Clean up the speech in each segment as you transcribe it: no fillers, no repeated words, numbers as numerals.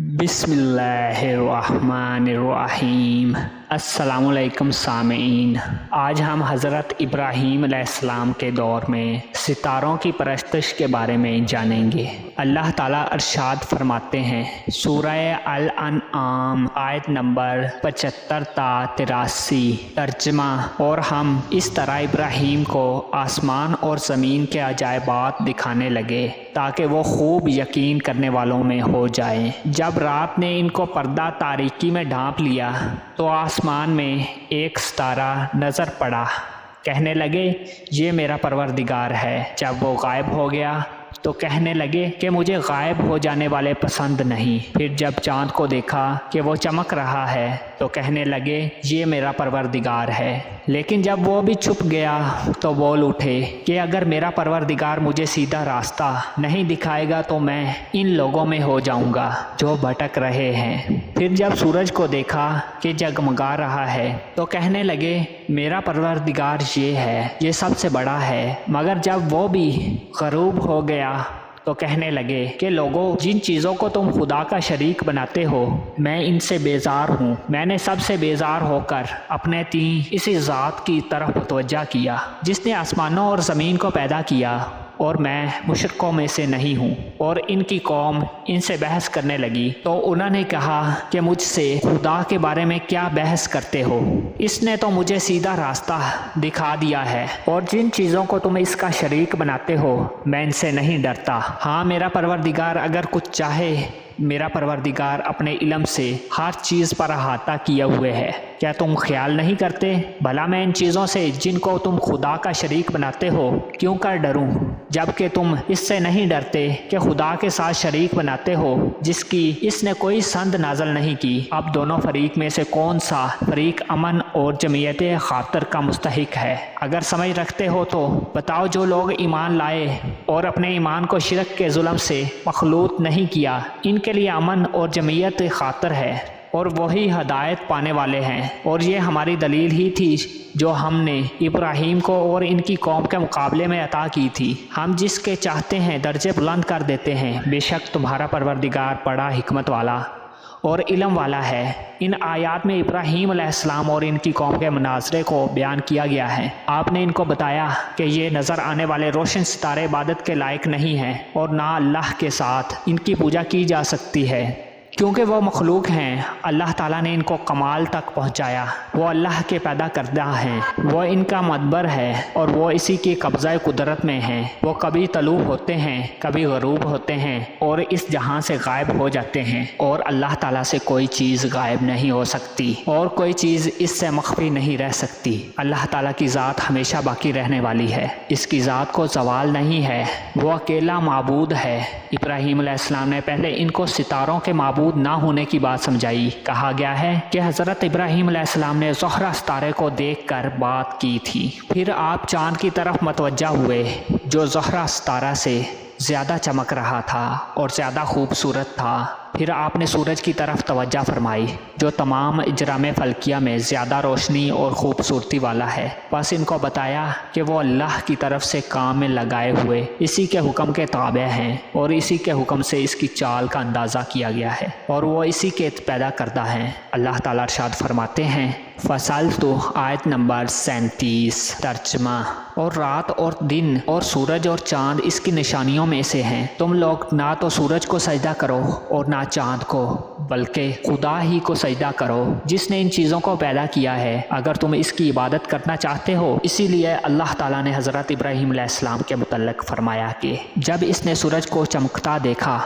बिस्मिल्लाहिर्रहमानिर्रहीम। अस्सलामुअलैकुम सामीन। आज हम हज़रत इब्राहीम अलैहिस्सलाम के दौर में सितारों की परस्तिश के बारे में जानेंगे। अल्लाह ताला अरशाद फरमाते हैं सूरह अल-अनआम आयत नंबर 75 ता 83 तर्जमा। और हम इस तरह इब्राहीम को आसमान और ज़मीन के अजायबात दिखाने लगे ताकि वो खूब यकीन करने वालों में हो जाएं। जब रात ने इनको पर्दा तारीकी में ढांप लिया तो आसमान में एक सितारा नज़र पड़ा। कहने लगे ये मेरा परवरदिगार है। जब वो गायब हो गया तो कहने लगे कि मुझे गायब हो जाने वाले पसंद नहीं। फिर जब चाँद को देखा कि वो चमक रहा है तो कहने लगे ये मेरा परवरदिगार है। लेकिन जब वो भी छुप गया तो बोल उठे कि अगर मेरा परवरदिगार मुझे सीधा रास्ता नहीं दिखाएगा तो मैं इन लोगों में हो जाऊंगा जो भटक रहे हैं। फिर जब सूरज को देखा कि जगमगा रहा है तो कहने लगे मेरा परवरदिगार ये है, ये सबसे बड़ा है। मगर जब वो भी ग़रूब हो गया तो कहने लगे कि लोगों, जिन चीज़ों को तुम खुदा का शरीक बनाते हो मैं इनसे बेजार हूँ। मैंने सबसे बेजार होकर अपने इसी ज़ात की तरफ मुतवज्जा किया जिसने आसमानों और ज़मीन को पैदा किया, और मैं मुशरिकों में से नहीं हूँ। और इनकी कौम इनसे बहस करने लगी तो उन्होंने कहा कि मुझसे खुदा के बारे में क्या बहस करते हो, इसने तो मुझे सीधा रास्ता दिखा दिया है, और जिन चीज़ों को तुम इसका शरीक बनाते हो मैं इनसे नहीं डरता। हाँ, मेरा परवरदिगार अगर कुछ चाहे, मेरा परवरदिगार अपने इल्म से हर चीज़ पर अहाता किए हुए है। क्या तुम ख्याल नहीं करते? भला मैं इन चीज़ों से जिनको तुम खुदा का शरीक बनाते हो क्यों कर डरूं, जबकि तुम इससे नहीं डरते कि खुदा के साथ शरीक बनाते हो जिसकी इसने कोई संद नाजल नहीं की। अब दोनों फरीक में से कौन सा फरीक अमन और जमीयत खातर का मुस्तहिक है? अगर समझ रखते हो तो बताओ, जो लोग ईमान लाए और अपने ईमान को शिरक के जुल्म से मखलूत नहीं किया, इनके लिए अमन और जमीयत खातर है और वही हदायत पाने वाले हैं। और ये हमारी दलील ही थी जो हमने इब्राहीम को और इनकी कौम के मुकाबले में अता की थी। हम जिसके चाहते हैं दर्जे बुलंद कर देते हैं। बेशक तुम्हारा परवरदिगार बड़ा हिकमत वाला और इल्म वाला है। इन आयात में इब्राहीम अलैहिस्सलाम और इनकी कौम के मुनाजरे को बयान किया गया है। आपने इनको बताया कि ये नज़र आने वाले रोशन सितारे इबादत के लायक नहीं हैं और ना अल्लाह के साथ इनकी पूजा की जा सकती है क्योंकि वो मखलूक हैं। अल्लाह ताला ने इनको कमाल तक पहुंचाया। वो अल्लाह के पैदा करदा हैं, वो इनका मदबर है और वो इसी की कब्ज़ा कुदरत में हैं। वो कभी तलू होते हैं, कभी ग़रूब होते हैं और इस जहां से गायब हो जाते हैं। और अल्लाह ताला से कोई चीज़ गायब नहीं हो सकती और कोई चीज़ इससे मख्फी नहीं रह सकती। अल्लाह ताला की ज़ात हमेशा बाकी रहने वाली है, इसकी ज़ात को ज़वाल नहीं है। वो अकेला माबूद है। इब्राहीम अलैहिस्सलाम ने पहले इनको सितारों के माबूद ना होने की बात समझाई। कहा गया है कि हज़रत इब्राहीम अलैहिस्सलाम ने ज़ोहरा सितारे को देखकर बात की थी। फिर आप चाँद की तरफ मतवज्जा हुए जो ज़ोहरा सितारा से ज़्यादा चमक रहा था और ज़्यादा खूबसूरत था। फिर आपने सूरज की तरफ तवज्जा फरमाई जो तमाम इजराम फ़ल्किया में ज़्यादा रोशनी और ख़ूबसूरती वाला है। बस इनको बताया कि वो अल्लाह की तरफ से काम में लगाए हुए इसी के हुक्म के ताबे हैं और इसी के हुक्म से इसकी चाल का अंदाज़ा किया गया है और वो इसी के पैदा करता है। अल्लाह ताला इरशाद फरमाते हैं फ़सल तो आयत नंबर 37 तर्जमा। और रात और दिन और सूरज और चाँद इसकी निशानियों में से हैं। तुम लोग ना तो सूरज को सजदा करो और ना चाँद को, बल्कि खुदा ही को सजदा करो जिसने इन चीज़ों को पैदा किया है अगर तुम इसकी इबादत करना चाहते हो। इसीलिए अल्लाह ताला ने हज़रत इब्राहीम अलैहिस्सलाम के मुतल्लिक़ फरमाया कि जब इसने सूरज को चमकता देखा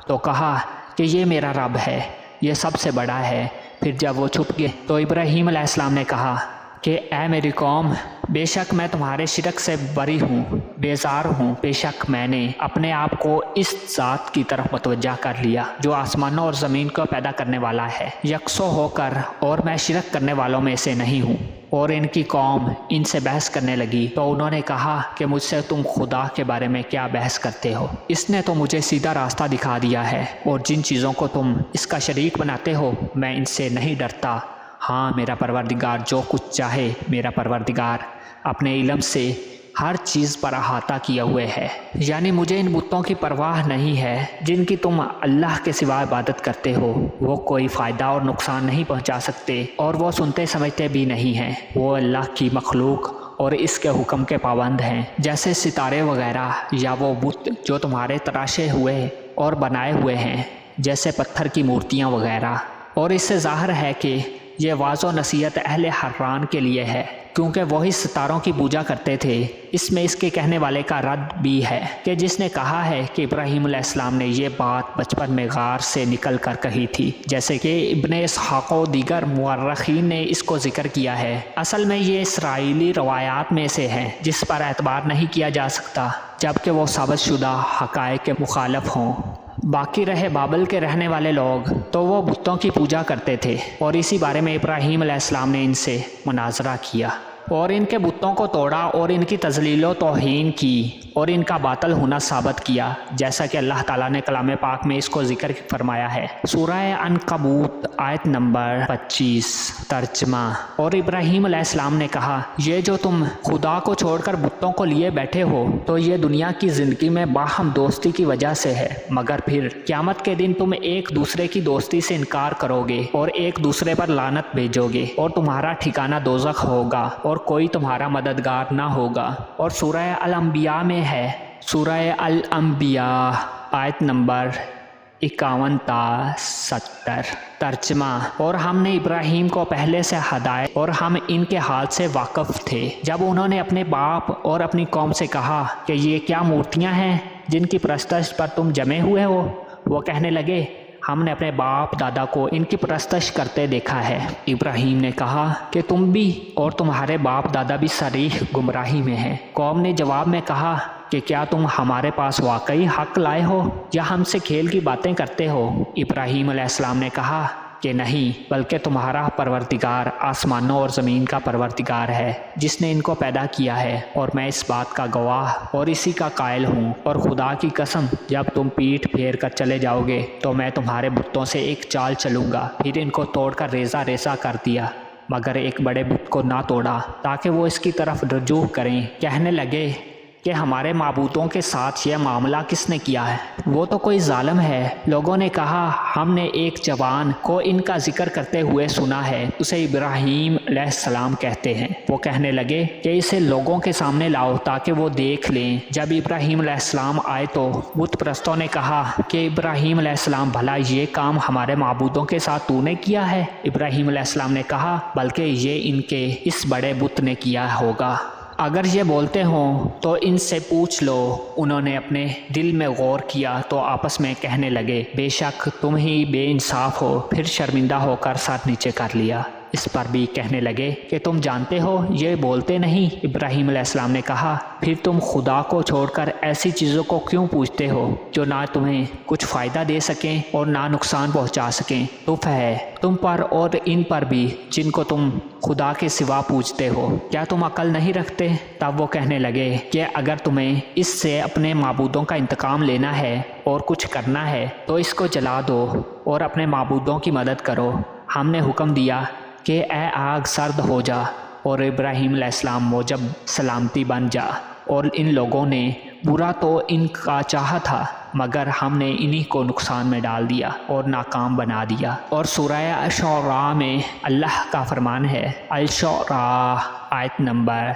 तो कहा कि ये मेरा रब है, ये सबसे बड़ा है। फिर जब वो छुप गए तो इब्राहीम अलैहिस्सलाम ने कहा कि ऐ मेरी कौम, बेशक मैं तुम्हारे शिरक से बरी हूँ, बेजार हूँ। बेशक मैंने अपने आप को इस ज़ात की तरफ मुतवज्जा कर लिया जो आसमानों और ज़मीन को पैदा करने वाला है यकसो होकर, और मैं शिरक करने वालों में से नहीं हूँ। और इनकी कौम इनसे बहस करने लगी तो उन्होंने कहा कि मुझसे तुम खुदा के बारे में क्या बहस करते हो, इसने तो मुझे सीधा रास्ता दिखा दिया है, और जिन चीज़ों को तुम इसका शरीक बनाते हो मैं इनसे नहीं डरता। हाँ, मेरा परवरदिगार जो कुछ चाहे, मेरा परवरदिगार अपने इल्म से ہر چیز پر احاطہ کیے ہوئے ہے، یعنی مجھے ان بتوں کی پرواہ نہیں ہے جن کی تم اللہ کے سوا عبادت کرتے ہو۔ وہ کوئی فائدہ اور نقصان نہیں پہنچا سکتے اور وہ سنتے سمجھتے بھی نہیں ہیں۔ وہ اللہ کی مخلوق اور اس کے حکم کے پابند ہیں، جیسے ستارے وغیرہ، یا وہ بت جو تمہارے تراشے ہوئے اور بنائے ہوئے ہیں جیسے پتھر کی مورتیاں وغیرہ۔ اور اس سے ظاہر ہے کہ یہ واضح و نصیحت اہل حران کے لیے ہے، کیونکہ وہی ستاروں کی پوجا کرتے تھے۔ اس میں اس کے کہنے والے کا رد بھی ہے کہ جس نے کہا ہے کہ ابراہیم علیہ السلام نے یہ بات بچپن میں غار سے نکل کر کہی تھی، جیسے کہ ابن اسحاق و دیگر مورخین نے اس کو ذکر کیا ہے۔ اصل میں یہ اسرائیلی روایات میں سے ہے جس پر اعتبار نہیں کیا جا سکتا جبکہ وہ ثابت شدہ حقائق کے مخالف ہوں۔ باقی رہے بابل کے رہنے والے لوگ تو وہ بتوں کی پوجا کرتے تھے، اور اسی بارے میں ابراہیم علیہ السلام نے ان سے مناظرہ کیا اور ان کے بتوں کو توڑا اور ان کی تذلیل و توہین کی اور ان کا باطل ہونا ثابت کیا، جیسا کہ اللہ تعالیٰ نے کلام پاک میں اس کو ذکر فرمایا ہے۔ سورہ عنکبوت آیت نمبر 25 ترجمہ۔ اور ابراہیم علیہ السلام نے کہا، یہ جو تم خدا کو چھوڑ کر بتوں کو لیے بیٹھے ہو تو یہ دنیا کی زندگی میں باہم دوستی کی وجہ سے ہے، مگر پھر قیامت کے دن تم ایک دوسرے کی دوستی سے انکار کرو گے اور ایک دوسرے پر لعنت بھیجو گے، اور تمہارا ٹھکانہ دوزخ ہوگا اور کوئی تمہارا مددگار نہ ہوگا۔ اور سورہ الانبیاء میں ہے، سورہ الانبیاء آیت نمبر 51 تا 70 ترجمہ۔ اور ہم نے ابراہیم کو پہلے سے ہدایت اور ہم ان کے حال سے واقف تھے جب انہوں نے اپنے باپ اور اپنی قوم سے کہا کہ یہ کیا مورتیاں ہیں جن کی پرستش پر تم جمے ہوئے ہو؟ وہ کہنے لگے، ہم نے اپنے باپ دادا کو ان کی پرستش کرتے دیکھا ہے۔ ابراہیم نے کہا کہ تم بھی اور تمہارے باپ دادا بھی صریح گمراہی میں ہیں۔ قوم نے جواب میں کہا کہ کیا تم ہمارے پاس واقعی حق لائے ہو یا ہم سے کھیل کی باتیں کرتے ہو؟ ابراہیم علیہ السلام نے کہا کہ نہیں، بلکہ تمہارا پروردگار آسمانوں اور زمین کا پروردگار ہے جس نے ان کو پیدا کیا ہے، اور میں اس بات کا گواہ اور اسی کا قائل ہوں۔ اور خدا کی قسم، جب تم پیٹھ پھیر کر چلے جاؤ گے تو میں تمہارے بتوں سے ایک چال چلوں گا۔ پھر ان کو توڑ کر ریزہ ریزہ کر دیا، مگر ایک بڑے بت کو نہ توڑا تاکہ وہ اس کی طرف رجوع کریں۔ کہنے لگے کہ ہمارے معبودوں کے ساتھ یہ معاملہ کس نے کیا ہے؟ وہ تو کوئی ظالم ہے۔ لوگوں نے کہا، ہم نے ایک جوان کو ان کا ذکر کرتے ہوئے سنا ہے، اسے ابراہیم علیہ السلام کہتے ہیں۔ وہ کہنے لگے کہ اسے لوگوں کے سامنے لاؤ تاکہ وہ دیکھ لیں۔ جب ابراہیم علیہ السلام آئے تو بت پرستوں نے کہا کہ ابراہیم علیہ السلام، بھلا یہ کام ہمارے معبودوں کے ساتھ تو نے کیا ہے؟ ابراہیم علیہ السلام نے کہا، بلکہ یہ ان کے اس بڑے بت نے کیا ہوگا۔ اگر یہ بولتے ہوں تو ان سے پوچھ لو۔ انہوں نے اپنے دل میں غور کیا تو آپس میں کہنے لگے، بے شک تم ہی بے انصاف ہو۔ پھر شرمندہ ہو کر سر نیچے کر لیا۔ اس پر بھی کہنے لگے کہ تم جانتے ہو یہ بولتے نہیں۔ ابراہیم علیہ السلام نے کہا، پھر تم خدا کو چھوڑ کر ایسی چیزوں کو کیوں پوچھتے ہو جو نہ تمہیں کچھ فائدہ دے سکیں اور نہ نقصان پہنچا سکیں؟ تف ہے تم پر اور ان پر بھی جن کو تم خدا کے سوا پوچھتے ہو۔ کیا تم عقل نہیں رکھتے؟ تب وہ کہنے لگے کہ اگر تمہیں اس سے اپنے معبودوں کا انتقام لینا ہے اور کچھ کرنا ہے تو اس کو جلا دو اور اپنے معبودوں کی مدد کرو۔ ہم نے حکم دیا کہ اے آگ سرد ہو جا، اور ابراہیم علیہ السلام موجب سلامتی بن جا۔ اور ان لوگوں نے برا تو ان کا چاہا تھا، مگر ہم نے انہی کو نقصان میں ڈال دیا اور ناکام بنا دیا۔ اور سورہ الشعراء میں اللہ کا فرمان ہے، الشعراء آیت نمبر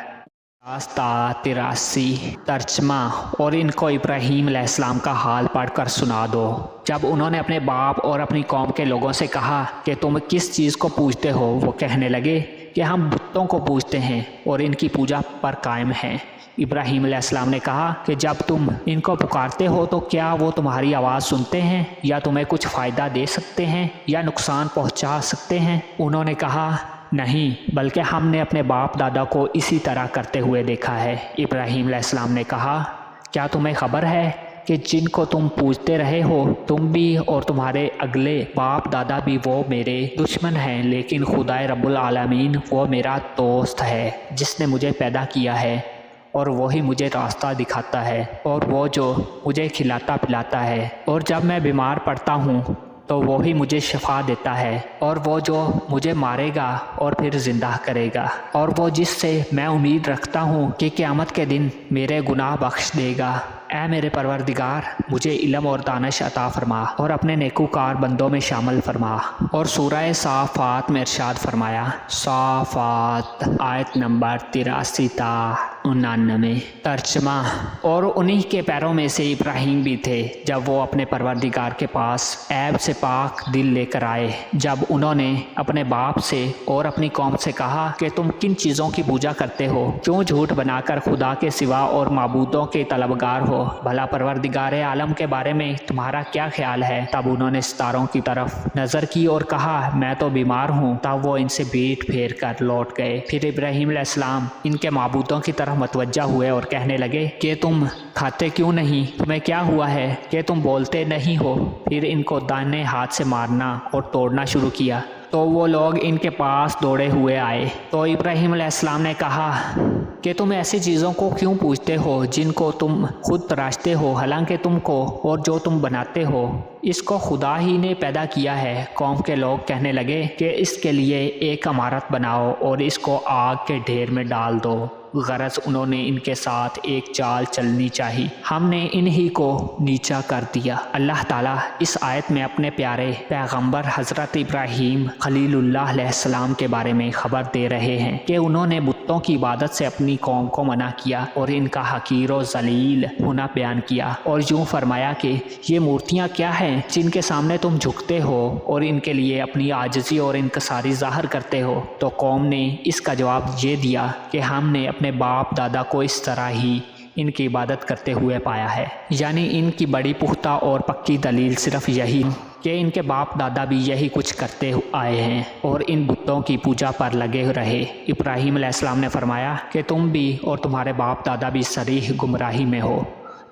83 ترجمہ۔ اور ان کو ابراہیم علیہ السلام کا حال پڑھ کر سنا دو جب انہوں نے اپنے باپ اور اپنی قوم کے لوگوں سے کہا کہ تم کس چیز کو پوجتے ہو؟ وہ کہنے لگے کہ ہم بتوں کو پوجتے ہیں اور ان کی پوجا پر قائم ہیں۔ ابراہیم علیہ السلام نے کہا کہ جب تم ان کو پکارتے ہو تو کیا وہ تمہاری آواز سنتے ہیں یا تمہیں کچھ فائدہ دے سکتے ہیں یا نقصان پہنچا سکتے ہیں؟ انہوں نے کہا، نہیں، بلکہ ہم نے اپنے باپ دادا کو اسی طرح کرتے ہوئے دیکھا ہے۔ ابراہیم علیہ السلام نے کہا، کیا تمہیں خبر ہے کہ جن کو تم پوجتے رہے ہو تم بھی اور تمہارے اگلے باپ دادا بھی وہ میرے دشمن ہیں، لیکن خدا رب العالمین وہ میرا دوست ہے جس نے مجھے پیدا کیا ہے، اور وہی مجھے راستہ دکھاتا ہے، اور وہ جو مجھے کھلاتا پلاتا ہے، اور جب میں بیمار پڑتا ہوں تو وہی مجھے شفا دیتا ہے، اور وہ جو مجھے مارے گا اور پھر زندہ کرے گا، اور وہ جس سے میں امید رکھتا ہوں کہ قیامت کے دن میرے گناہ بخش دے گا۔ اے میرے پروردگار، مجھے علم اور دانش عطا فرما اور اپنے نیکوکار بندوں میں شامل فرما۔ اور سورہ صافات میں ارشاد فرمایا، صافات آیت نمبر 83 تا 99۔ ترجمہ: اور انہی کے پیروں میں سے ابراہیم بھی تھے جب وہ اپنے پروردگار کے پاس عیب سے پاک دل لے کر آئے، جب انہوں نے اپنے باپ سے اور اپنی قوم سے کہا کہ تم کن چیزوں کی پوجا کرتے ہو؟ کیوں جھوٹ بنا کر خدا کے سوا اور معبودوں کے طلبگار ہو؟ بھلا پروردگار عالم کے بارے میں تمہارا کیا خیال ہے؟ تب انہوں نے ستاروں کی طرف نظر کی اور کہا، میں تو بیمار ہوں۔ تب وہ ان سے پیٹ پھیر کر لوٹ گئے۔ پھر ابراہیم علیہ السلام ان کے معبودوں کی طرف متوجہ ہوئے اور کہنے لگے کہ تم کھاتے کیوں نہیں؟ تمہیں کیا ہوا ہے کہ تم بولتے نہیں ہو؟ پھر ان کو دائیں ہاتھ سے مارنا اور توڑنا شروع کیا تو وہ لوگ ان کے پاس دوڑے ہوئے آئے۔ تو ابراہیم علیہ السلام نے کہا کہ تم ایسی چیزوں کو کیوں پوجتے ہو جن کو تم خود تراشتے ہو، حالانکہ تم کو اور جو تم بناتے ہو اس کو خدا ہی نے پیدا کیا ہے۔ قوم کے لوگ کہنے لگے کہ اس کے لیے ایک عمارت بناؤ اور اس کو آگ کے ڈھیر میں ڈال دو۔ غرض انہوں نے ان کے ساتھ ایک چال چلنی چاہی، ہم نے انہی کو نیچا کر دیا۔ اللہ تعالیٰ اس آیت میں اپنے پیارے پیغمبر حضرت ابراہیم خلیل اللہ علیہ السلام کے بارے میں خبر دے رہے ہیں کہ انہوں نے بتوں کی عبادت سے اپنی قوم کو منع کیا اور ان کا حقیر و ذلیل ہونا بیان کیا، اور یوں فرمایا کہ یہ مورتیاں کیا ہیں جن کے سامنے تم جھکتے ہو اور ان کے لیے اپنی عاجزی اور انکساری ظاہر کرتے ہو؟ تو قوم نے اس کا جواب یہ دیا کہ ہم نے اپنے باپ دادا کو اس طرح ہی ان کی عبادت کرتے ہوئے پایا ہے۔ یعنی ان کی بڑی پختہ اور پکی دلیل صرف یہی کہ ان کے باپ دادا بھی یہی کچھ کرتے آئے ہیں اور ان بتوں کی پوجا پر لگے رہے۔ ابراہیم علیہ السلام نے فرمایا کہ تم بھی اور تمہارے باپ دادا بھی صریح گمراہی میں ہو۔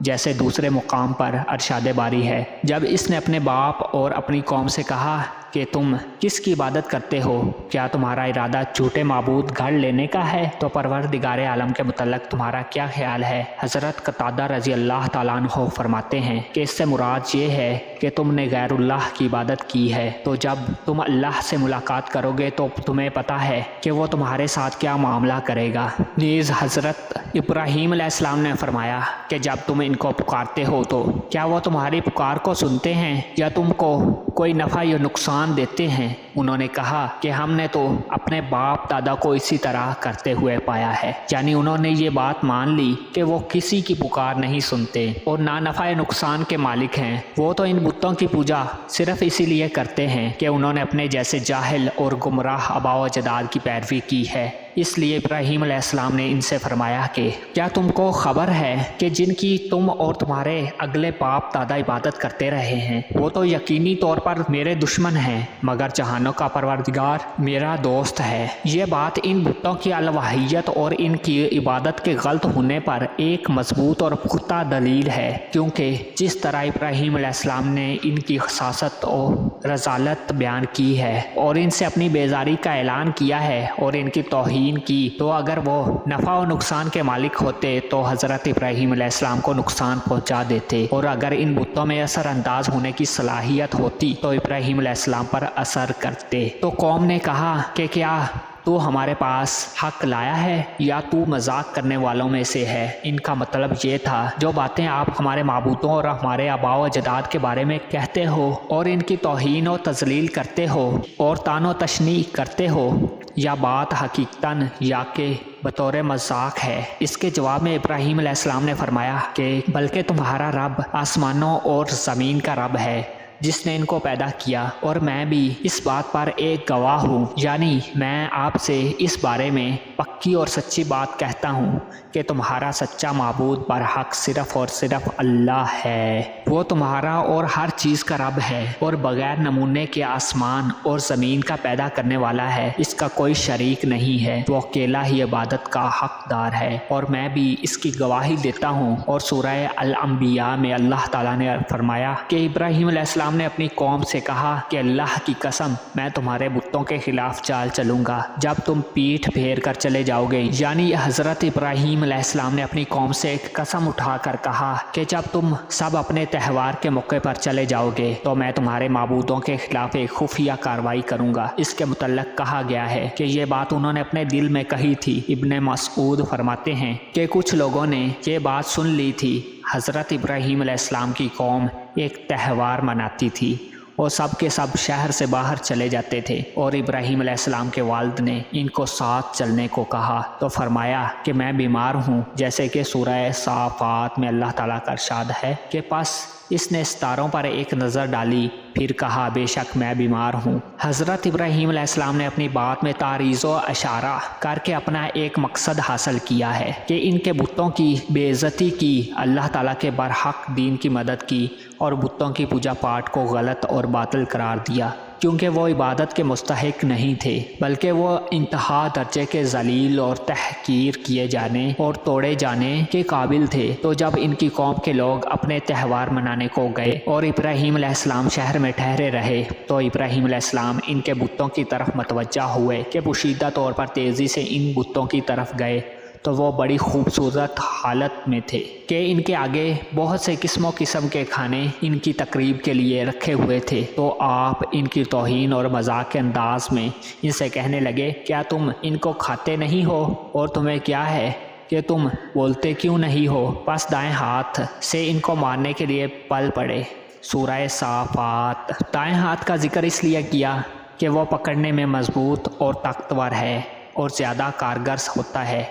جیسے دوسرے مقام پر ارشاد باری ہے، جب اس نے اپنے باپ اور اپنی قوم سے کہا کہ تم کس کی عبادت کرتے ہو؟ کیا تمہارا ارادہ جھوٹے معبود گھڑ لینے کا ہے؟ تو پروردگار عالم کے متعلق تمہارا کیا خیال ہے؟ حضرت قتادہ رضی اللہ تعالیٰ عنہ فرماتے ہیں کہ اس سے مراد یہ ہے کہ تم نے غیر اللہ کی عبادت کی ہے، تو جب تم اللہ سے ملاقات کرو گے تو تمہیں پتہ ہے کہ وہ تمہارے ساتھ کیا معاملہ کرے گا۔ نیز حضرت ابراہیم علیہ السلام نے فرمایا کہ جب تم ان کو پکارتے ہو تو کیا وہ تمہاری پکار کو سنتے ہیں یا تم کو کوئی نفع یا نقصان دیتے ہیں؟ انہوں نے کہا کہ ہم نے تو اپنے باپ دادا کو اسی طرح کرتے ہوئے پایا ہے۔ یعنی انہوں نے یہ بات مان لی کہ وہ کسی کی پکار نہیں سنتے اور نہ نفع نقصان کے مالک ہیں۔ وہ تو ان بتوں کی پوجا صرف اسی لیے کرتے ہیں کہ انہوں نے اپنے جیسے جاہل اور گمراہ آباء و اجداد کی پیروی کی ہے۔ اس لیے ابراہیم علیہ السلام نے ان سے فرمایا کہ کیا تم کو خبر ہے کہ جن کی تم اور تمہارے اگلے باپ دادا عبادت کرتے رہے ہیں وہ تو یقینی طور پر میرے دشمن ہیں، مگر جہانوں کا پروردگار میرا دوست ہے۔ یہ بات ان بتوں کی الوہیت اور ان کی عبادت کے غلط ہونے پر ایک مضبوط اور پختہ دلیل ہے، کیونکہ جس طرح ابراہیم علیہ السلام نے ان کی خساست اور رذالت بیان کی ہے اور ان سے اپنی بیزاری کا اعلان کیا ہے اور ان کی توہین کی، تو اگر وہ نفع و نقصان کے مالک ہوتے تو حضرت ابراہیم علیہ السلام کو نقصان پہنچا دیتے، اور اگر ان بتوں میں اثر انداز ہونے کی صلاحیت ہوتی تو ابراہیم علیہ السلام پر اثر کرتے۔ تو قوم نے کہا کہ کیا تو ہمارے پاس حق لایا ہے یا تو مذاق کرنے والوں میں سے ہے؟ ان کا مطلب یہ تھا جو باتیں آپ ہمارے معبودوں اور ہمارے آباء و اجداد کے بارے میں کہتے ہو اور ان کی توہین و تذلیل کرتے ہو اور طعن و تشنیع کرتے ہو، یا بات حقیقتاً یا کہ بطور مذاق ہے؟ اس کے جواب میں ابراہیم علیہ السلام نے فرمایا کہ بلکہ تمہارا رب آسمانوں اور زمین کا رب ہے جس نے ان کو پیدا کیا، اور میں بھی اس بات پر ایک گواہ ہوں۔ یعنی میں آپ سے اس بارے میں پکی اور سچی بات کہتا ہوں کہ تمہارا سچا معبود برحق صرف اور صرف اللہ ہے۔ وہ تمہارا اور ہر چیز کا رب ہے اور بغیر نمونے کے آسمان اور زمین کا پیدا کرنے والا ہے، اس کا کوئی شریک نہیں ہے، وہ اکیلا ہی عبادت کا حقدار ہے، اور میں بھی اس کی گواہی دیتا ہوں۔ اور سورہ الانبیاء میں اللہ تعالیٰ نے فرمایا کہ ابراہیم علیہ السلام अलैहिस्सलाम ने अपनी कौम से कहा कि अल्लाह की कसम मैं तुम्हारे बुतों के खिलाफ चाल चलूँगा जब तुम पीठ फेर कर चले जाओगे। यानी हज़रत इब्राहीम अलैहिस्सलाम ने अपनी कौम से एक कसम उठाकर कहा कि जब तुम सब अपने त्यौहार के मौके पर चले जाओगे तो मैं तुम्हारे माबूदों के खिलाफ एक खुफिया कार्रवाई करूँगा। इसके मुतल्लक कहा गया है कि ये बात उन्होंने अपने दिल में कही थी। इब्ने मसऊद फरमाते हैं कि कुछ लोगों ने ये बात सुन ली थी। हज़रत इब्राहीम अलैहिस्सलाम की कौम एक त्यौहार मनाती थी और सब के सब शहर से बाहर चले जाते थे और इब्राहीम अलैहिस्सलाम के वालिद ने इनको साथ चलने को कहा तो फरमाया कि मैं बीमार हूँ, जैसे कि सूरह साफ़ात में अल्लाह ताला का इरशाद है कि बस इसने सितारों पर एक नज़र डाली फिर कहा बेशक मैं बीमार हूँ। हज़रत इब्राहीम अलैहिस्सलाम ने अपनी बात में तारीज़ व इशारा करके अपना एक मकसद हासिल किया है कि इनके बुतों की बेइज्जती की, अल्लाह ताला के बरहक दीन की मदद की और बुतों की पूजा पाठ को गलत और बातिल करार दिया, क्योंकि वो इबादत के मुस्तहिक नहीं थे बल्कि वो इंतहा दर्जे के जलील और तहकीर किए जाने और तोड़े जाने के काबिल थे। तो जब इनकी कौम के लोग अपने त्यौहार मनाने को गए और इब्राहीम अलैहिस्सलाम शहर में ठहरे रहे तो इब्राहीम अलैहिस्सलाम इनके बुतों की तरफ मतवज्जा हुए कि पोशीदा तौर पर तेज़ी से इन बुतों की तरफ गए तो वो बड़ी खूबसूरत हालत में थे कि इनके आगे बहुत से किस्मों किस्म के खाने इनकी तकरीब के लिए रखे हुए थे। तो आप इनकी तौहीन और मजाक के अंदाज में इनसे कहने लगे क्या तुम इनको खाते नहीं हो और तुम्हें क्या है कि तुम बोलते क्यों नहीं हो। बस दाएं हाथ से इनको मारने के लिए पल पड़े। सूरह साफ़ात। दाएं हाथ का जिक्र इसलिए किया कि वह पकड़ने में मजबूत और ताकतवर है और ज़्यादा कारगर होता है।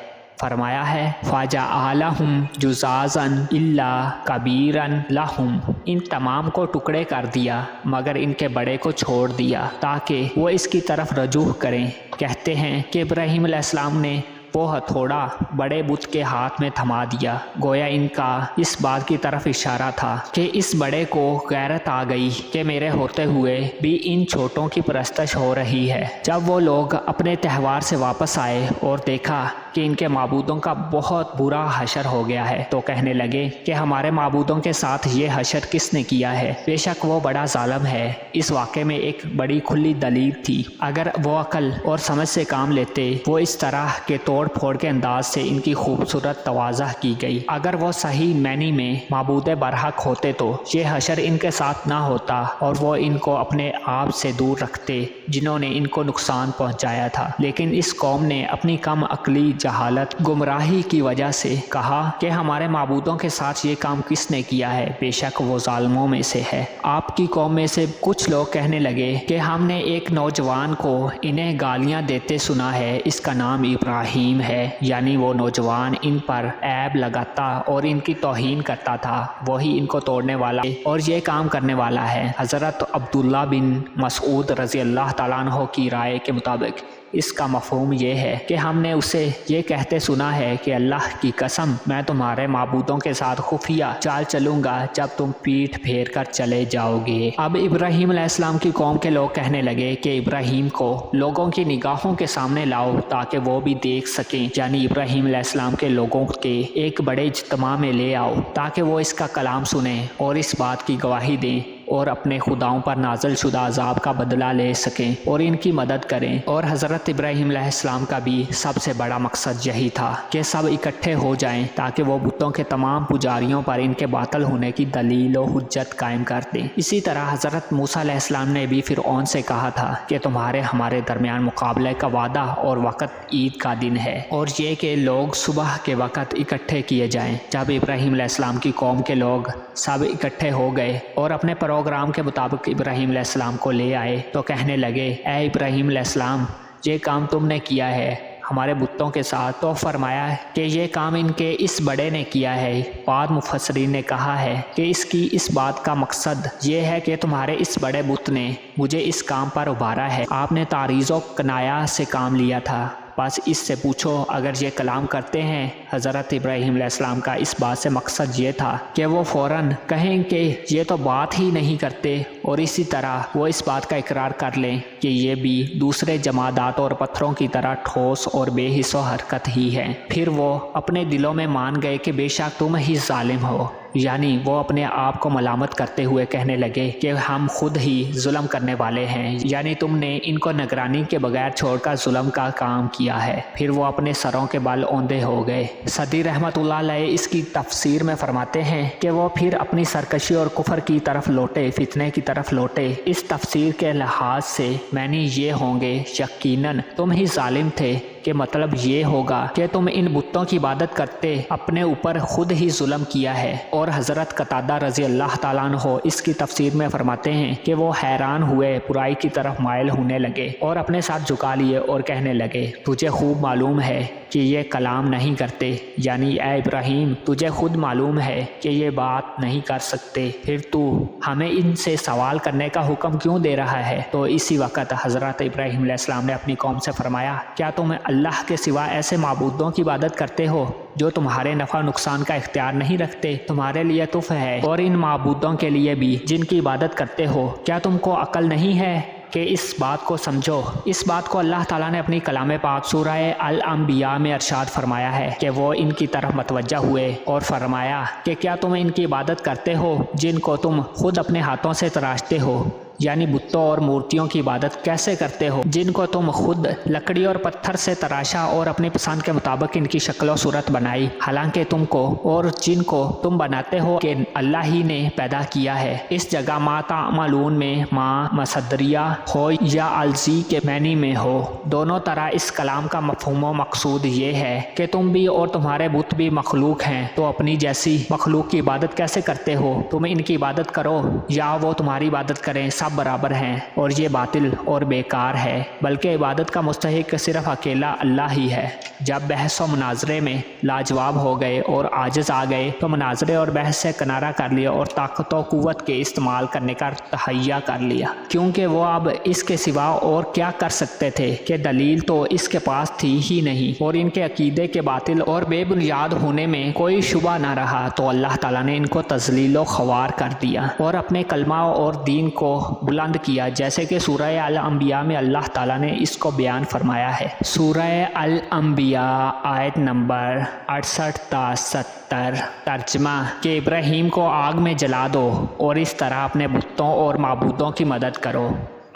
फरमाया है फ़ाजा आलहुम जुज़ाज़न इल्ला कबीरन लहुम, इन तमाम को टुकड़े कर दिया मगर इनके बड़े को छोड़ दिया ताकि वो इसकी तरफ रजू करें। कहते हैं कि इब्राहीम अलैहिस्सलाम ने वो हथौड़ा बड़े बुत के हाथ में थमा दिया, गोया इनका इस बात की तरफ इशारा था कि इस बड़े को गैरत आ गई कि मेरे होते हुए भी इन छोटों की परस्तश हो रही है। जब वो लोग अपने त्यौहार से वापस आए और देखा कि इनके माबूदों का बहुत बुरा हशर हो गया है तो कहने लगे कि हमारे माबूदों के साथ ये हशर किसने किया है, बेशक वो बड़ा जालिम है। इस वाक़े में एक बड़ी खुली दलील थी। अगर वो अकल और समझ से काम लेते वो इस तरह के तोड़ फोड़ के अंदाज से इनकी खूबसूरत तवाज़ा की गई। अगर वो सही मैनी में माबूद बरहक होते तो ये हशर इनके साथ ना होता और वो इनको अपने आप से दूर रखते जिन्होंने इनको नुकसान पहुंचाया था। लेकिन इस कौम ने अपनी कम अकली, जहालत, गुमराही की वजह से कहा कि हमारे माबूदों के साथ ये काम किसने किया है, बेशक वो जालिमों में से है। आपकी कौम में से कुछ लोग कहने लगे कि हमने एक नौजवान को इन्हें गालियाँ देते सुना है, इसका नाम इब्राहीम है। यानी वो नौजवान इन पर ऐब लगाता और इनकी तौहीन करता था, वही इनको तोड़ने वाला और ये काम करने वाला है। हज़रत अब्दुल्ला बिन मसऊद रज़ी अल्लाह ताला अन्हु की राय के मुताबिक इसका मफ़हूम ये है कि हमने उसे ये कहते सुना है कि अल्लाह की कसम मैं तुम्हारे माबूदों के साथ खुफिया चाल चलूँगा जब तुम पीठ फेर कर चले जाओगे। अब इब्राहीम अलैहिस्सलाम की कौम के लोग कहने लगे कि इब्राहीम को लोगों की निगाहों के सामने लाओ ताकि वो भी देख सकें। यानी इब्राहीम अलैहिस्सलाम के लोगों के एक बड़े इज्तिमा में ले आओ ताकि वो इसका कलाम सुने और इस बात की गवाही दें और अपने खुदाओं पर नाज़िल शुदा अज़ाब का बदला ले सकें और इनकी मदद करें। और हज़रत इब्राहीम अलैहिस्सलाम का भी सबसे बड़ा मकसद यही था कि सब इकट्ठे हो जाएं ताकि वो बुतों के तमाम पुजारियों पर इनके बातिल होने की दलील और हुज्जत कायम कर दें। इसी तरह हज़रत मूसा अलैहिस्सलाम ने भी फ़िरऔन से कहा था कि तुम्हारे हमारे दरमियान मुकाबले का वादा और वक़्त ईद का दिन है और ये कि लोग सुबह के वक़्त इकट्ठे किए जाएँ। जब इब्राहीम अलैहिस्सलाम की कौम के लोग सब इकट्ठे हो गए और अपने प्रोग्राम के मुताबिक इब्राहीम अलैहिस्सलाम को ले आए तो कहने लगे ए इब्राहीम अलैहिस्सलाम ये काम तुमने किया है हमारे बुतों के साथ। तो फरमाया कि ये काम इनके इस बड़े ने किया है। बाद मुफस्सिरीन ने कहा है कि इसकी इस बात का मकसद ये है कि तुम्हारे इस बड़े बुत ने मुझे इस काम पर उभारा है। आपने तारीज़ व कनाया से काम लिया था, बस इससे पूछो अगर ये कलाम करते हैं। हज़रत इब्राहीम अलैहिस्सलाम का इस बात से मकसद ये था कि वो फ़ौरन कहें कि ये तो बात ही नहीं करते और इसी तरह वो इस बात का इकरार कर लें कि ये भी दूसरे जमादात और पत्थरों की तरह ठोस और बेहिस्सो हरकत ही है। फिर वो अपने दिलों में मान गए कि बेशक तुम ही जालिम हो, यानी वो अपने आप को मलामत करते हुए कहने लगे कि हम खुद ही जुल्म करने वाले हैं, यानी तुमने इनको निगरानी के बगैर छोड़कर जुल्म का काम किया है। फिर वो अपने सरों के बाल औंधे हो गए। सदी रहमतुल्लाह अलैह इसकी तफसीर में फरमाते हैं कि वो फिर अपनी सरकशी और कुफर की तरफ लौटे, फितने की तरफ लौटे। इस तफसीर के लिहाज से मैंने ये होंगे यकीनन तुम ही जालिम थे, कि मतलब ये होगा कि तुम इन बुतों की इबादत करते अपने ऊपर खुद ही जुल्म किया है। और हज़रत कतादा रज़ी अल्लाह ताला अन्हो इसकी तफसीर में फरमाते हैं कि वो हैरान हुए, बुराई की तरफ माइल होने लगे और अपने साथ झुका लिए और कहने लगे, तुझे खूब मालूम है कि ये कलाम नहीं करते, यानी ए इब्राहीम तुझे खुद मालूम है कि ये बात नहीं कर सकते, फिर तू हमें इनसे सवाल करने का हुक्म क्यों दे रहा है। तो इसी वक्त हज़रत इब्राहीम अलैहिस्सलाम ने अपनी कौम से फरमाया, क्या तुम अल्लाह के सिवा ऐसे माबूदों की इबादत करते हो जो तुम्हारे नफ़ा नुकसान का इख्तियार नहीं रखते? तुम्हारे लिए तुफ है और इन माबूदों के लिए भी जिनकी इबादत करते हो, क्या तुमको अकल नहीं है कि इस बात को समझो। इस बात को अल्लाह ताला ने अपनी कलाम पाक सूरह अल अंबिया में इरशाद फरमाया है कि वो इनकी तरफ मतवज्जा हुए और फरमाया कि क्या तुम इनकी इबादत करते हो जिनको तुम खुद अपने हाथों से तराशते हो, यानी बुतों और मूर्तियों की इबादत कैसे करते हो जिनको तुम खुद लकड़ी और पत्थर से तराशा और अपनी पसंद के मुताबिक इनकी शक्ल और सूरत बनाई, हालांकि तुमको और जिनको तुम बनाते हो कि अल्लाह ही ने पैदा किया है। इस जगह मा तामलून में माँ मसदरिया हो या अलजी के मैनी में हो, दोनों तरह इस कलाम का मफहूम व मकसूद ये है कि तुम भी और तुम्हारे बुत भी मखलूक हैं, तो अपनी जैसी मखलूक की इबादत कैसे करते हो? तुम इनकी इबादत करो या वो तुम्हारी इबादत करें, सब बराबर हैं और ये बातिल और बेकार है, बल्कि इबादत का मुस्तहिक सिर्फ अकेला अल्लाह ही है। जब बहस व मुनाजरे में लाजवाब हो गए और आजिज़ आ गए तो मुनाजरे और बहस से किनारा कर लिया और ताकत व कुव्वत के इस्तेमाल करने का तहैया कर लिया, क्योंकि वो अब इसके सिवा और क्या कर सकते थे कि दलील तो इसके पास थी ही नहीं और इनके अकीदे के बातिल और बेबुनियाद होने में कोई शुबा ना रहा। तो अल्लाह ताला ने इनको तज़लील व ख़वार कर दिया और अपने कलमा और दीन को बुलंद किया, जैसे कि सूरह अल अंबिया में अल्लाह ताला ने इसको बयान फरमाया है। सूरह अल अंबिया आयत नंबर 68 ta 70। तर्जमा कि इब्राहीम को आग में जला दो और इस तरह अपने बुतों और माबूदों की मदद करो।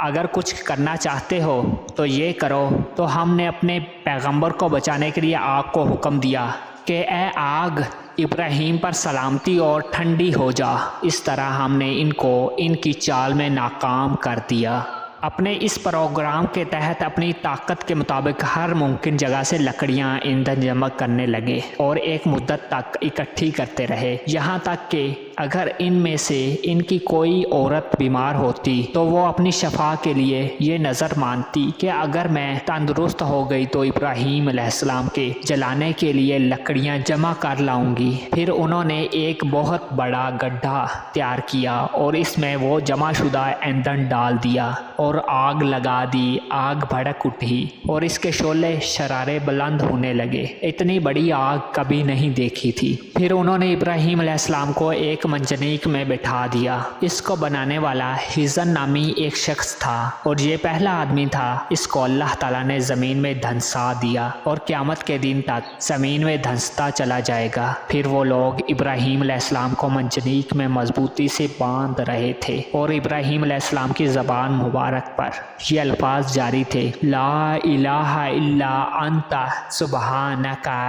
अगर कुछ करना चाहते हो तो ये करो। तो हमने अपने पैगंबर को बचाने के लिए आग को हुक्म दिया कि ए आग इब्राहीम पर सलामती और ठंडी हो जा। इस तरह हमने इनको इनकी चाल में नाकाम कर दिया। अपने इस प्रोग्राम के तहत अपनी ताकत के मुताबिक हर मुमकिन जगह से लकड़ियां ईंधन जमा करने लगे और एक मुद्दत तक इकट्ठी करते रहे, यहाँ तक कि अगर इनमें से इनकी कोई औरत बीमार होती तो वो अपनी शफा के लिए ये नज़र मानती कि अगर मैं तंदुरुस्त हो गई तो इब्राहीम अलैहिस्सलाम के जलाने के लिए लकड़ियां जमा कर लाऊंगी। फिर उन्होंने एक बहुत बड़ा गड्ढा तैयार किया और इसमें वो जमाशुदा ईंधन डाल दिया और आग लगा दी। आग भड़क उठी और इसके शोले शरारे बुलंद होने लगे। इतनी बड़ी आग कभी नहीं देखी थी। फिर उन्होंने इब्राहीम अलैहिस्सलाम को एक मंजनीक में बैठा दिया। इसको बनाने वाला हिजन नामी एक शख्स था और ये पहला आदमी था। इसको अल्लाह ताला ने ज़मीन में धंसा दिया और क़यामत के दिन तक ज़मीन में धंसता चला जाएगा। फिर वो लोग इब्राहीम अलैहिस्सलाम को मंजनीक में मजबूती से बांध रहे थे और इब्राहीम अलैहिस्सलाम की ज़बान मुबारक पर ये अल्फाज जारी थे, ला इलाहा इल्ला अंता सुबहानका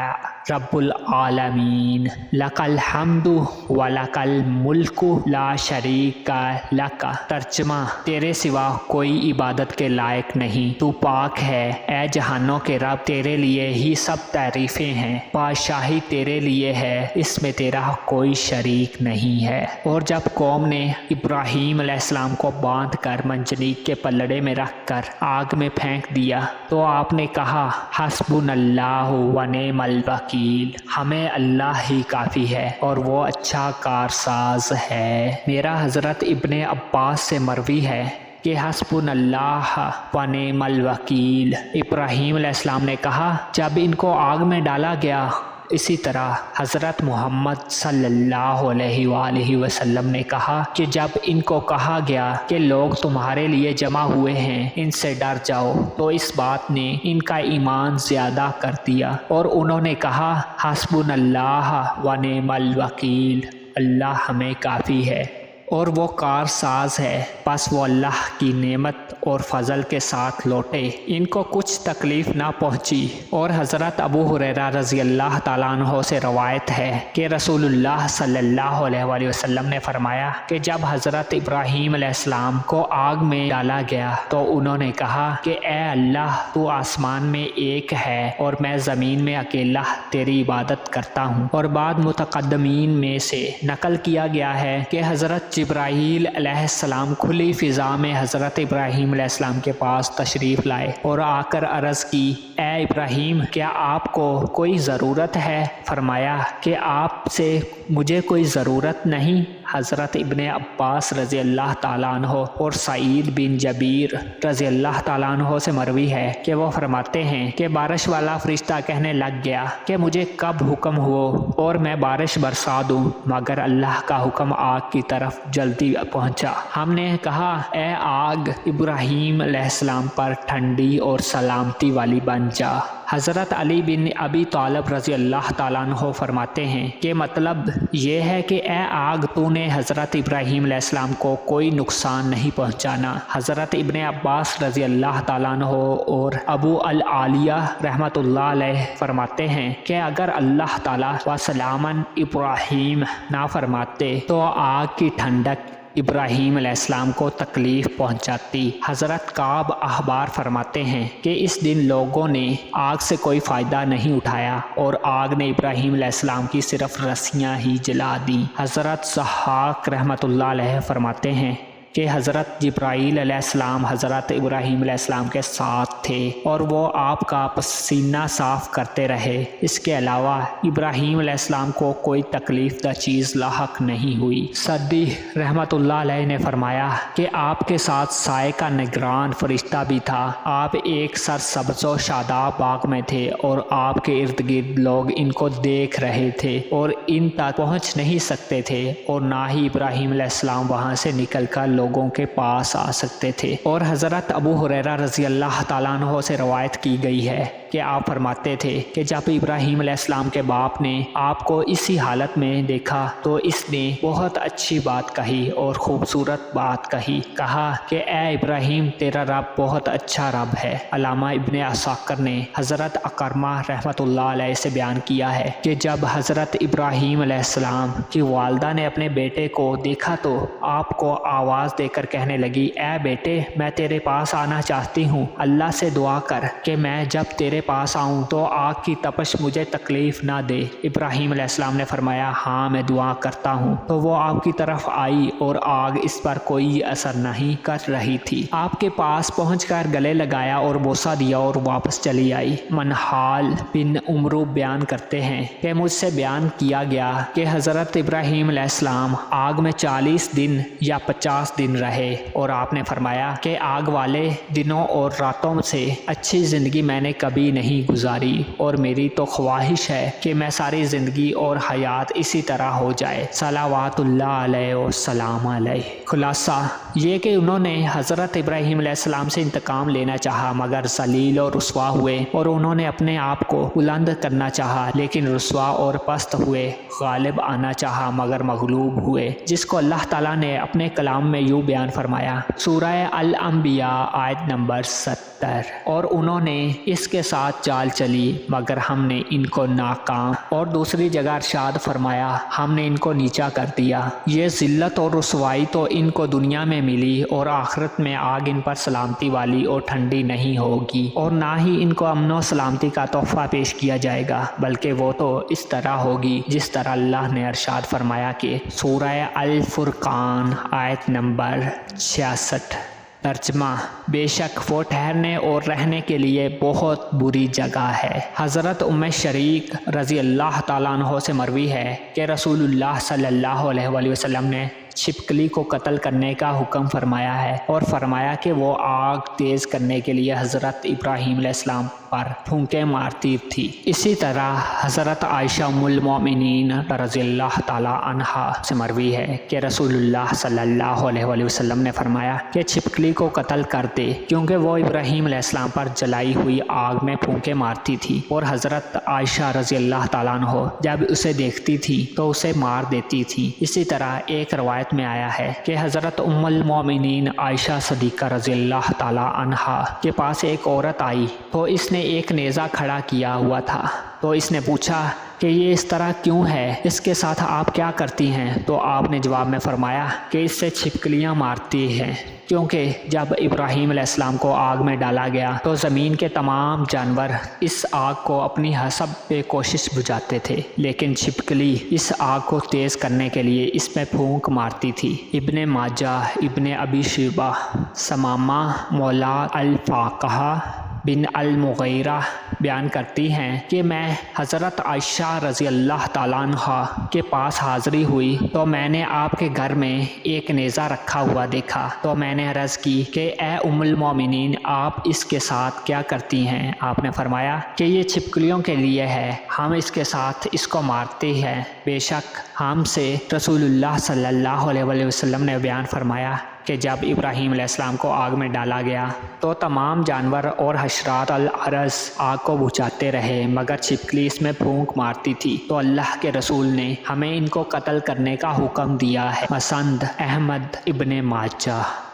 रब्बुल आलमीन लकल हम्दु व लकल मुल्कु ला शरीका लका। तर्जमा, तेरे सिवा कोई इबादत के लायक नहीं, तू पाक है। ए जहानों के रब, तेरे लिए ही सब तारीफ़ें हैं। बादशाही तेरे लिए है, इसमें तेरा कोई शरीक नहीं है। और जब कौम ने इब्राहीम अलैहिस्सलाम को बांध कर मंजनीक के पल्लड़े में रख कर आग में फेंक दिया तो आपने कहा, हस्बुनल्लाहु व निअमल वकील, हमें अल्लाह ही काफ़ी है और वो अच्छा कारसाज है। मेरा हज़रत इब्ने अब्बास से मरवी है कि हस्बुनल्लाह व निअमल वकील। इब्राहीम अलैहिस्सलाम ने कहा, जब इनको आग में डाला गया اسی طرح حضرت محمد صلی اللہ علیہ وآلہ وسلم نے کہا کہ جب ان کو کہا گیا کہ لوگ تمہارے لیے جمع ہوئے ہیں، ان سے ڈر جاؤ، تو اس بات نے ان کا ایمان زیادہ کر دیا اور انہوں نے کہا حسبنا اللہ و نعم الوکیل، اللہ ہمیں کافی ہے اور وہ کار ساز ہے۔ پس وہ اللہ کی نعمت اور فضل کے ساتھ لوٹے، ان کو کچھ تکلیف نہ پہنچی۔ اور حضرت ابو ہریرہ رضی اللہ تعالیٰ عنہ سے روایت ہے کہ رسول اللہ صلی اللہ علیہ وآلہ وسلم نے فرمایا کہ جب حضرت ابراہیم علیہ السلام کو آگ میں ڈالا گیا تو انہوں نے کہا کہ اے اللہ، تو آسمان میں ایک ہے اور میں زمین میں اکیلا تیری عبادت کرتا ہوں۔ اور بعد متقدمین میں سے نقل کیا گیا ہے کہ حضرت جبرائیل علیہ السلام کھلی فضا میں حضرت ابراہیم علیہ السلام کے پاس تشریف لائے اور آ کر عرض کی، اے ابراہیم، کیا آپ کو کوئی ضرورت ہے؟ فرمایا کہ آپ سے مجھے کوئی ضرورت نہیں۔ حضرت ابن عباس رضی اللہ تعالیٰ عنہ اور سعید بن جبیر رضی اللہ تعالیٰ عنہ سے مروی ہے کہ وہ فرماتے ہیں کہ بارش والا فرشتہ کہنے لگ گیا کہ مجھے کب حکم ہو اور میں بارش برسا دوں، مگر اللہ کا حکم آگ کی طرف جلدی پہنچا۔ ہم نے کہا، اے آگ، ابراہیم علیہ السلام پر ٹھنڈی اور سلامتی والی بن جا۔ حضرت علی بن ابی طالب رضی اللہ تعالیٰ عنہ فرماتے ہیں کہ مطلب یہ ہے کہ اے آگ، تو نے حضرت ابراہیم علیہ السلام کو کوئی نقصان نہیں پہنچانا۔ حضرت ابن عباس رضی اللہ تعالیٰ عنہ اور ابو العالیہ رحمۃ اللہ علیہ فرماتے ہیں کہ اگر اللہ تعالیٰ وسلامن ابراہیم نہ فرماتے تو آگ کی ٹھنڈک ابراہیم علیہ السلام کو تکلیف پہنچاتی۔ حضرت کعب احبار فرماتے ہیں کہ اس دن لوگوں نے آگ سے کوئی فائدہ نہیں اٹھایا اور آگ نے ابراہیم علیہ السلام کی صرف رسیاں ہی جلا دیں۔ حضرت ضحاک رحمۃ اللہ علیہ فرماتے ہیں کہ حضرت جبرائیل علیہ السلام حضرت ابراہیم علیہ السلام کے ساتھ تھے اور وہ آپ کا پسینہ صاف کرتے رہے۔ اس کے علاوہ ابراہیم علیہ السلام کو کوئی تکلیف دہ چیز لاحق نہیں ہوئی۔ سدی رحمۃ اللہ علیہ نے فرمایا کہ آپ کے ساتھ سائے کا نگران فرشتہ بھی تھا۔ آپ ایک سرسبز و شاداب باغ میں تھے اور آپ کے ارد گرد لوگ ان کو دیکھ رہے تھے اور ان تک پہنچ نہیں سکتے تھے اور نہ ہی ابراہیم علیہ السلام وہاں سے نکل کر لوگوں کے پاس آ سکتے تھے۔ اور حضرت ابو ہریرہ رضی اللہ تعالیٰ عنہ سے روایت کی گئی ہے کہ آپ فرماتے تھے کہ جب ابراہیم علیہ السلام کے باپ نے آپ کو اسی حالت میں دیکھا تو اس نے بہت اچھی بات کہی اور خوبصورت بات کہا کہ اے ابراہیم، تیرا رب بہت اچھا رب ہے۔ علامہ ابن عساکر نے حضرت اکرمہ رحمۃ اللہ علیہ سے بیان کیا ہے کہ جب حضرت ابراہیم علیہ السلام کی والدہ نے اپنے بیٹے کو دیکھا تو آپ کو آواز دے کر کہنے لگی، اے بیٹے، میں تیرے پاس آنا چاہتی ہوں، اللہ سے دعا کر کہ میں جب تیرے پاس آؤں تو آگ کی تپش مجھے تکلیف نہ دے۔ ابراہیم علیہ السلام نے فرمایا، ہاں میں دعا کرتا ہوں۔ تو وہ آپ کی طرف آئی اور آگ اس پر کوئی اثر نہیں کر رہی تھی۔ آپ کے پاس پہنچ کر گلے لگایا اور بوسہ دیا اور واپس چلی آئی۔ منحال بن عمرو بیان کرتے ہیں کہ مجھ سے بیان کیا گیا کہ حضرت ابراہیم علیہ السلام آگ میں 40 دن یا 50 دن رہے اور آپ نے فرمایا کہ آگ والے دنوں اور راتوں سے اچھی زندگی میں نے کبھی نہیں گزاری اور میری تو خواہش ہے کہ میں ساری زندگی اور حیات اسی طرح ہو جائے، صلوات اللہ علیہ وسلام علیہ۔ خلاصہ یہ کہ انہوں نے حضرت ابراہیم علیہ السلام سے انتقام لینا چاہا مگر ذلیل اور رسوا ہوئے، اور انہوں نے اپنے آپ کو بلند کرنا چاہا لیکن رسوا اور پست ہوئے، غالب آنا چاہا مگر مغلوب ہوئے، جس کو اللہ تعالیٰ نے اپنے کلام میں یوں بیان فرمایا، سورہ الانبیاء آیت نمبر 70، اور انہوں نے اس کے ساتھ چال چلی مگر ہم نے ان کو ناکام، اور دوسری جگہ ارشاد فرمایا، ہم نے ان کو نیچا کر دیا۔ یہ ذلت اور رسوائی تو ان کو دنیا میں ملی اور آخرت میں آگ ان پر سلامتی والی اور ٹھنڈی نہیں ہوگی، اور نہ ہی ان کو امن و سلامتی کا تحفہ پیش کیا جائے گا، بلکہ وہ تو اس طرح ہوگی جس طرح اللہ نے ارشاد فرمایا کہ سورہ الفرقان آیت نمبر 66۔ ترجمہ: بے شک وہ ٹھہرنے اور رہنے کے لیے بہت بری جگہ ہے۔ حضرت ام شریک رضی اللہ تعالیٰ عنہ سے مروی ہے کہ رسول اللہ صلی اللہ علیہ وآلہ وسلم نے छिपकली को कत्ल करने का हुक्म फरमाया है और फरमाया कि वो आग तेज़ करने के लिए हज़रत इब्राहीम अलैहिस्सलाम पर फूंके मारती थी। इसी तरह हज़रत आयशा उम्मुल मोमिनीन रज़ियल्लाहु ताला अन्हा से मरवी है कि रसूलुल्लाह सल्लल्लाहु अलैहि वसल्लम ने फरमाया कि छिपकली को कत्ल कर दे, क्योंकि वो इब्राहीम अलैहिस्सलाम पर जलाई हुई आग में फूंके मारती थी और हज़रत आयशा रज़ियल्लाहु ताला अन्हा जब उसे देखती थी तो उसे मार देती थी। इसी तरह एक रवायत में आया है कि हज़रत उम्मुल मोमिनीन आयशा सदीक़ा रज़ियल्लाहु ताला अन्हा के पास एक औरत आई तो इसने एक नेज़ा खड़ा किया हुआ था। तो इसने पूछा कि ये इस तरह क्यों है, इसके साथ आप क्या करती हैं? तो आपने जवाब में फरमाया कि इससे छिपकलियाँ मारती हैं, क्योंकि जब इब्राहीम अलैहिस्सलाम को आग में डाला गया तो ज़मीन के तमाम जानवर इस आग को अपनी हसब पे कोशिश बुझाते थे, लेकिन छिपकली इस आग को तेज़ करने के लिए इसमें फूंक मारती थी। इब्ने माजाह, इब्ने अबी शैबा, समामा मौला अल-फाक़हा बिन अल-मुग़ीरा बयान करती हैं कि मैं हज़रत आयशा रज़ियल्लाहु ताला अन्हा के पास हाज़री हुई तो मैंने आपके घर में एक नेज़ा रखा हुआ देखा। तो मैंने अर्ज़ की कि ए उम्मुल मोमिनीन, आप इसके साथ क्या करती हैं? आपने फरमाया कि ये छिपकलियों के लिए है, हम इसके साथ इसको मारते हैं। बेशक हमसे रसूलुल्लाह सल्लल्लाहु अलैहि वसल्लम ने बयान फरमाया कि जब इब्राहीम अलैहिस्सलाम को आग में डाला गया तो तमाम जानवर और हशरात अल अर्ज़ आग को बुझाते रहे, मगर छिपकली इसमें फूंक मारती थी। तो अल्लाह के रसूल ने हमें इनको कत्ल करने का हुक्म दिया है। मसंद अहमद इब्ने माजा।